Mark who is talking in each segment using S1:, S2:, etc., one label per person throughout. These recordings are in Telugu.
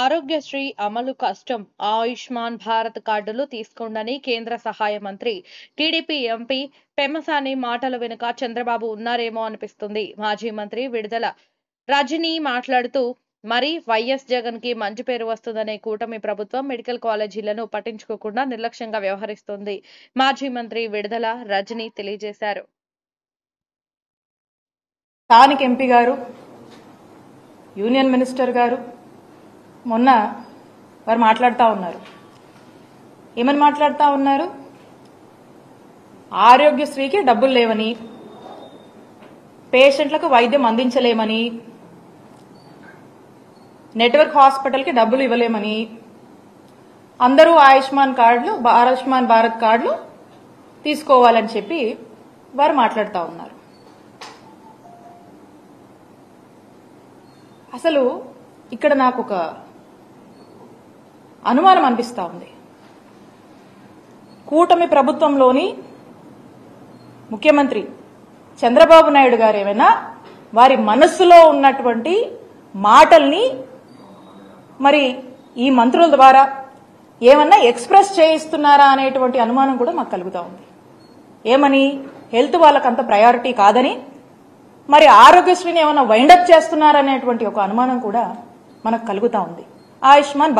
S1: ఆరోగ్యశ్రీ అమలు కష్టం. ఆయుష్మాన్ భారత్ కార్డులు తీసుకోండని కేంద్ర సహాయ మంత్రి, టీడీపీ ఎంపీ పెమ్మసాని మాటల వెనుక చంద్రబాబు ఉన్నారేమో అనిపిస్తుంది. మాజీ మంత్రి విడుదల రజనీ మాట్లాడుతూ, మరి వైఎస్ జగన్ కి మంచి పేరు వస్తుందనే కూటమి ప్రభుత్వం మెడికల్ కాలేజీలను పట్టించుకోకుండా నిర్లక్ష్యంగా వ్యవహరిస్తోంది. మాజీ మంత్రి విడుదల రజనీ తెలియజేశారు.
S2: స్థానిక ఎంపీ గారు, యూనియన్ మినిస్టర్ గారు మొన్న వారు మాట్లాడుతూ ఉన్నారు. ఏమని మాట్లాడుతూ ఉన్నారు? ఆరోగ్యశ్రీకి డబ్బులు లేవని, పేషెంట్లకు వైద్యం అందించలేమని, నెట్వర్క్ హాస్పిటల్కి డబ్బులు ఇవ్వలేమని, అందరూ ఆయుష్మాన్ భారత్ కార్డులు తీసుకోవాలని చెప్పి వారు మాట్లాడుతూ ఉన్నారు. అసలు ఇక్కడ నాకు ఒక అనుమానం అనిపిస్తా ఉంది. కూటమి ప్రభుత్వంలోని ముఖ్యమంత్రి చంద్రబాబు నాయుడు గారు ఏమైనా వారి మనస్సులో ఉన్నటువంటి మాటల్ని మరి ఈ మంత్రుల ద్వారా ఏమన్నా ఎక్స్ప్రెస్ చేయిస్తున్నారా అనేటువంటి అనుమానం కూడా మాకు కలుగుతా ఉంది. ఏమని? హెల్త్ వాళ్ళకంత ప్రయారిటీ కాదని, మరి ఆరోగ్యశ్రీని ఏమైనా వైండప్ చేస్తున్నారనేటువంటి ఒక అనుమానం కూడా మనకు కలుగుతా ఉంది. ఆయుష్మాన్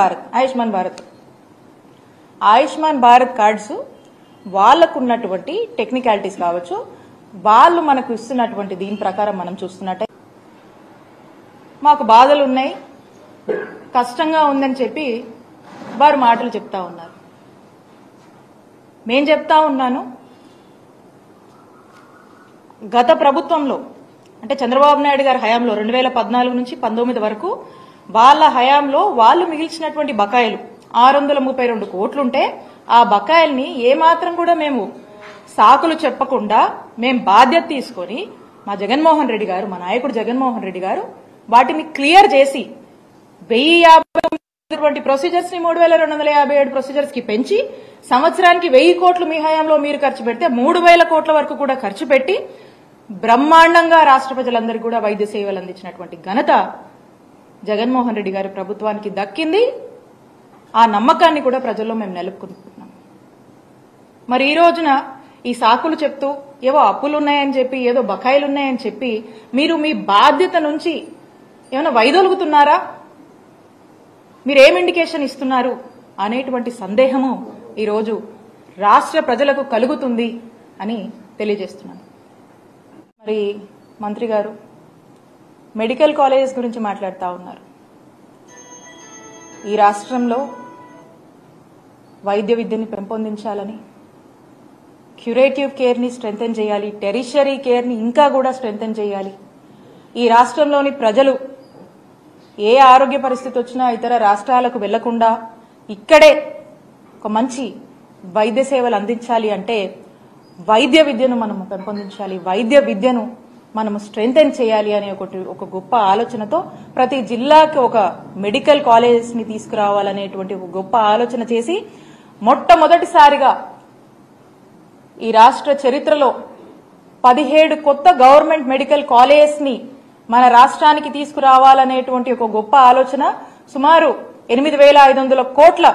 S2: భారత్ కార్డ్స్ వాళ్లకున్నటువంటి టెక్నికాలిటీస్ కావచ్చు, వాళ్ళు మనకు ఇస్తున్నటువంటి దీని ప్రకారం మనం చూస్తున్నట్టే మాకు బాధలు ఉన్నాయి, కష్టంగా ఉందని చెప్పి వారు మాటలు చెప్తా ఉన్నారు. మేం చెప్తా ఉన్నాను, గత ప్రభుత్వంలో అంటే చంద్రబాబు నాయుడు గారి హయాంలో 2014 నుంచి 19 వరకు వాళ్ళ హయాంలో వాళ్ళు మిగిల్చినటువంటి బకాయిలు 632 కోట్లుంటే ఆ బకాయిల్ని ఏమాత్రం కూడా మేము సాకులు చెప్పకుండా మేము బాధ్యత తీసుకొని మా జగన్మోహన్ రెడ్డి గారు, మా నాయకుడు జగన్మోహన్ రెడ్డి గారు వాటిని క్లియర్ చేసి 1050 ప్రొసీజర్స్ ని 3257 ప్రొసీజర్స్ కి పెంచి సంవత్సరానికి 1000 కోట్లు మీ హయాంలో మీరు ఖర్చు పెడితే 3000 కోట్ల వరకు కూడా ఖర్చు పెట్టి బ్రహ్మాండంగా రాష్ట్ర ప్రజలందరికీ కూడా వైద్య సేవలు అందించినటువంటి ఘనత జగన్మోహన్ రెడ్డి గారి ప్రభుత్వానికి దక్కింది. ఆ నమ్మకాన్ని కూడా ప్రజల్లో మేము నెలకొల్పుతున్నాం. మరి ఈ రోజున ఈ సాకులు చెప్తూ ఏవో అప్పులున్నాయని చెప్పి, ఏదో బకాయిలున్నాయని చెప్పి మీరు మీ బాధ్యత నుంచి ఏమైనా వైదొలుగుతున్నారా? మీరేం ఇండికేషన్ ఇస్తున్నారు అనేటువంటి సందేహము ఈరోజు రాష్ట్ర ప్రజలకు కలుగుతుంది అని తెలియజేస్తున్నాను. మరి మంత్రి గారు మెడికల్ కాలేజెస్ గురించి మాట్లాడుతూ ఉన్నారు. ఈ రాష్ట్రంలో వైద్య విద్యని పెంపొందించాలని, క్యూరేటివ్ కేర్ని స్ట్రెంథెన్ చేయాలి, టెరిషరీ కేర్ని ఇంకా కూడా స్ట్రెంథెన్ చేయాలి. ఈ రాష్ట్రంలోని ప్రజలు ఏ ఆరోగ్య పరిస్థితి వచ్చినా ఇతర రాష్ట్రాలకు వెళ్లకుండా ఇక్కడే ఒక మంచి వైద్య సేవలు అందించాలి అంటే వైద్య విద్యను మనము పెంపొందించాలి, వైద్య విద్యను మనము స్ట్రెంథెన్ చేయాలి అనే ఒక గొప్ప ఆలోచనతో ప్రతి జిల్లాకి ఒక మెడికల్ కాలేజెస్ ని తీసుకురావాలనేటువంటి ఒక గొప్ప ఆలోచన చేసి మొట్టమొదటిసారిగా ఈ రాష్ట్ర చరిత్రలో 17 కొత్త గవర్నమెంట్ మెడికల్ కాలేజెస్ ని మన రాష్ట్రానికి తీసుకురావాలనేటువంటి ఒక గొప్ప ఆలోచన సుమారు 8500 కోట్ల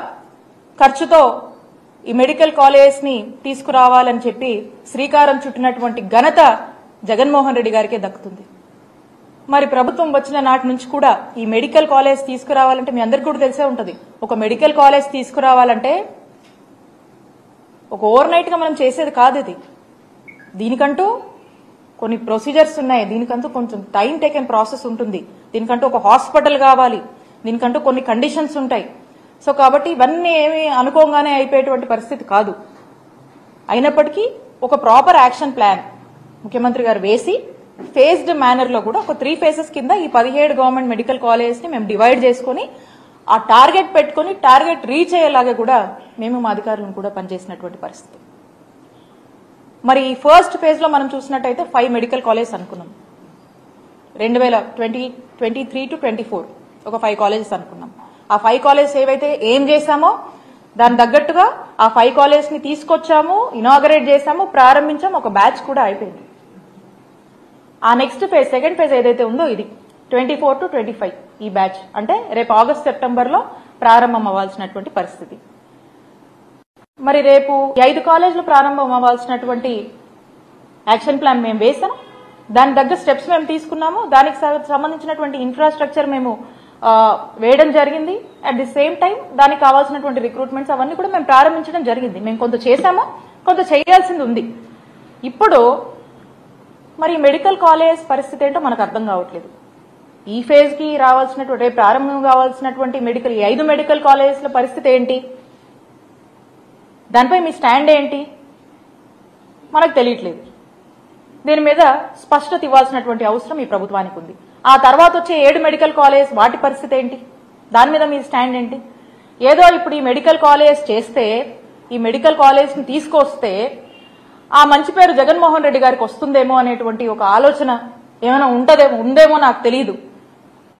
S2: ఖర్చుతో ఈ మెడికల్ కాలేజెస్ ని తీసుకురావాలని చెప్పి శ్రీకారం చుట్టినటువంటి ఘనత జగన్మోహన్ రెడ్డి గారికే దక్కుతుంది. మరి ప్రభుత్వం వచ్చిన నాటి నుంచి కూడా ఈ మెడికల్ కాలేజ్ తీసుకురావాలంటే మీ అందరికీ కూడా తెలిసే ఉంటుంది. ఒక మెడికల్ కాలేజ్ తీసుకురావాలంటే ఒక ఓవర్ నైట్ గా మనం చేసేది కాదు. ఇది దీనికంటూ కొన్ని ప్రొసీజర్స్ ఉన్నాయి, దీనికంటూ కొంచెం టైం టేకెన్ ప్రాసెస్ ఉంటుంది, దీనికంటూ ఒక హాస్పిటల్ కావాలి, దీనికంటూ కొన్ని కండిషన్స్ ఉంటాయి. సో కాబట్టి ఇవన్నీ ఏమి అనుకోగానే అయిపోయేటువంటి పరిస్థితి కాదు. అయినప్పటికీ ఒక ప్రాపర్ యాక్షన్ ప్లాన్ ముఖ్యమంత్రి గారు వేసి ఫేజ్డ్ మేనర్ లో కూడా ఒక 3 ఫేజెస్ కింద ఈ 17 గవర్నమెంట్ మెడికల్ కాలేజెస్ ని మేము డివైడ్ చేసుకుని ఆ టార్గెట్ పెట్టుకుని టార్గెట్ రీచ్ అయ్యేలాగా కూడా మేము మా అధికారులను కూడా పనిచేసినటువంటి పరిస్థితి. మరి ఈ ఫస్ట్ ఫేజ్ లో మనం చూసినట్టయితే 5 మెడికల్ కాలేజెస్ అనుకున్నాం. 2023 to 24 ఒక 5 కాలేజెస్ అనుకున్నాం. ఆ 5 కాలేజెస్ ఏవైతే ఏం చేశామో దాని తగ్గట్టుగా ఆ 5 కాలేజెస్ ని తీసుకొచ్చాము, ఇనాగరేట్ చేశాము, ప్రారంభించాము, ఒక బ్యాచ్ కూడా అయిపోయింది. ఆ నెక్స్ట్ ఫేజ్, సెకండ్ ఫేజ్ ఏదైతే ఉందో ఇది 24 to 25 ఈ బ్యాచ్ అంటే రేపు ఆగస్ట్ సెప్టెంబర్లో ప్రారంభం అవ్వాల్సినటువంటి పరిస్థితి. మరి రేపు 5 కాలేజీలు ప్రారంభం అవ్వాల్సినటువంటి యాక్షన్ ప్లాన్ మేము వేసాం. దాని తగ్గ స్టెప్స్ మేము తీసుకున్నాము. దానికి సంబంధించినటువంటి ఇన్ఫ్రాస్ట్రక్చర్ మేము వేయడం జరిగింది. అట్ ది సేమ్ టైం దానికి కావాల్సినటువంటి రిక్రూట్మెంట్స్ అవన్నీ కూడా మేము ప్రారంభించడం జరిగింది. మేము కొంత చేశాము, కొంత చేయాల్సింది ఉంది. ఇప్పుడు మరి మెడికల్ కాలేజ్ పరిస్థితి ఏంటో మనకు అర్థం కావట్లేదు. ఈ ఫేజ్ కి రావాల్సినటువంటి ప్రారంభం కావాల్సినటువంటి మెడికల్ 5 మెడికల్ కాలేజ్ల పరిస్థితి ఏంటి, దానిపై మీ స్టాండ్ ఏంటి మనకు తెలియట్లేదు. దీని మీద స్పష్టత ఇవ్వాల్సినటువంటి అవసరం ఈ ప్రభుత్వానికి ఉంది. ఆ తర్వాత వచ్చే 7 మెడికల్ కాలేజ్ వాటి పరిస్థితి ఏంటి, దాని మీద మీ స్టాండ్ ఏంటి? ఏదో ఇప్పుడు ఈ మెడికల్ కాలేజ్ చేస్తే, ఈ మెడికల్ కాలేజ్ ని తీసుకొస్తే ఆ మంచి పేరు జగన్మోహన్ రెడ్డి గారికి వస్తుందేమో అనేటువంటి ఒక ఆలోచన ఏమైనా ఉందేమో నాకు తెలియదు.